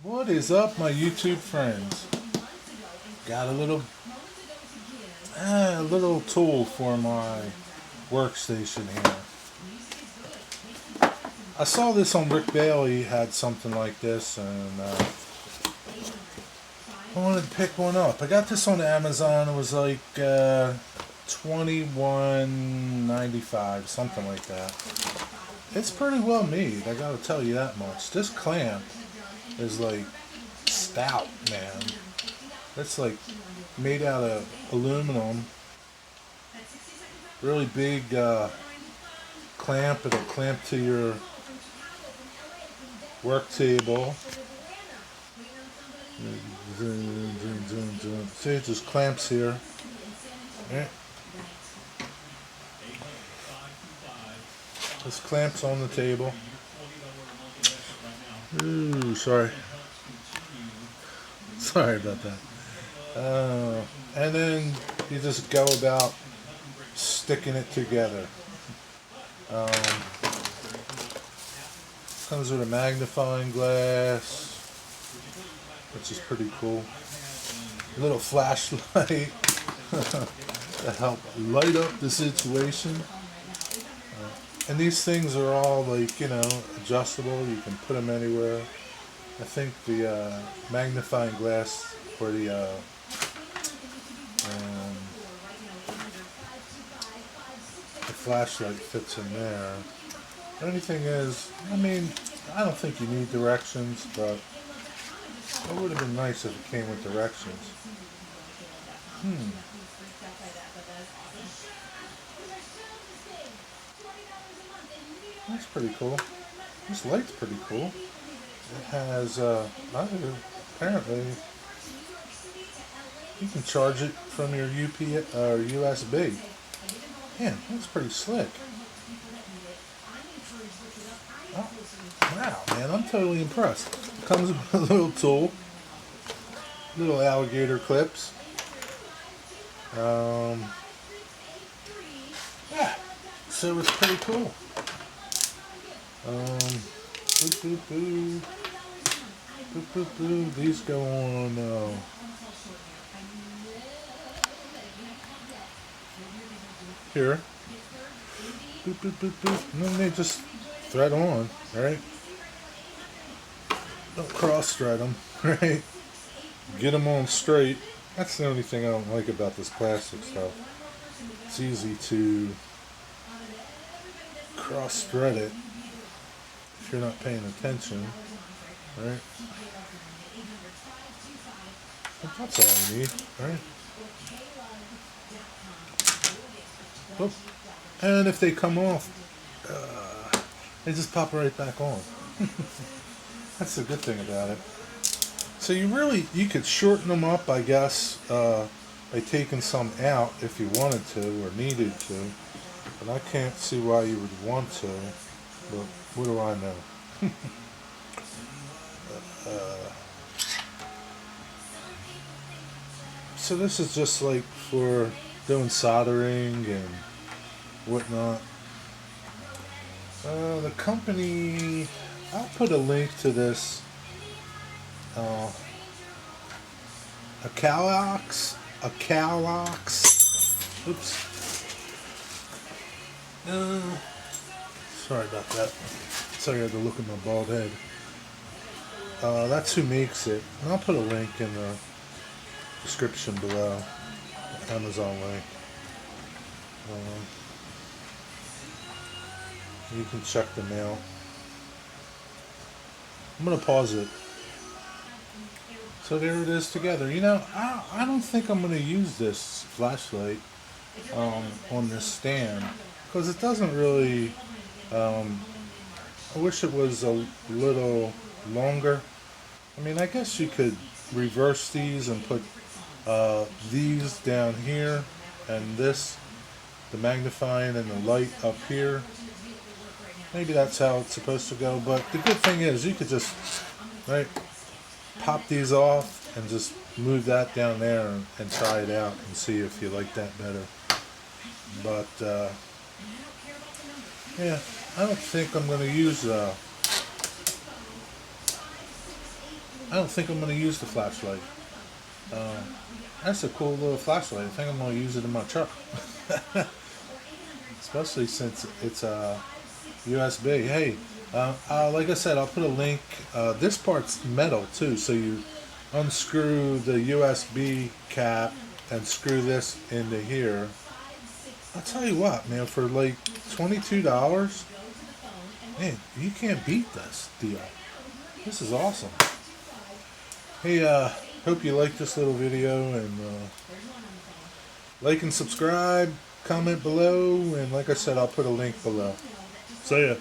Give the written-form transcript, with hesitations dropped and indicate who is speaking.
Speaker 1: What is up, my YouTube friends? Got a little tool for my workstation here. I saw this on Rick Bailey had something like this, and I wanted to pick one up. I got this on Amazon. It was like $21.95, something like that. It's pretty well made, I gotta tell you that much. This clamp is like stout, man. It's like made out of aluminum. Really big clamp. It'll clamp to your work table. See, it just clamps here. Yeah. This clamps on the table. Ooh, sorry. Sorry about that. And then you just go about sticking it together. Comes with a magnifying glass, which is pretty cool. A little flashlight to help light up the situation. And these things are all like, adjustable. You can put them anywhere. I think the magnifying glass or the flashlight fits in there. The only thing is, I don't think you need directions, but it would have been nice if it came with directions. That's pretty cool. This light's pretty cool. It has, apparently, you can charge it from your USB. Man, that's pretty slick. Oh, wow, man, I'm totally impressed. It comes with a little tool, little alligator clips. Yeah, so it's pretty cool. These go on here. And then they just thread on, right? Don't cross thread them, right? Get them on straight. That's the only thing I don't like about this plastic stuff. It's easy to cross thread it if you're not paying attention, right? But that's all you need, right? Oop. And if they come off, they just pop right back on. That's the good thing about it. So you could shorten them up, I guess, by taking some out if you wanted to or needed to. But I can't see why you would want to. But what do I know? So this is just like for doing soldering and whatnot. The company, I'll put a link to this. Oops. Sorry about that. Sorry, I had to look at my bald head. That's who makes it. And I'll put a link in the description below. The Amazon link. You can check them out. I'm going to pause it. So there it is together. I don't think I'm going to use this flashlight on this stand because it doesn't really. I wish it was a little longer. I guess you could reverse these and put these down here and the magnifying and the light up here. Maybe that's how it's supposed to go, but the good thing is you could just pop these off and just move that down there and try it out and see if you like that better. But yeah, I don't think I'm going to use I don't think I'm going to use the flashlight. That's a cool little flashlight. I think I'm going to use it in my truck. Especially since it's USB. Hey, like I said, I'll put a link. This part's metal too, so you unscrew the USB cap and screw this into here. I'll tell you what, man, for like $22, man, you can't beat this deal. This is awesome. Hey, hope you liked this little video, and like and subscribe, comment below, and like I said, I'll put a link below. See ya.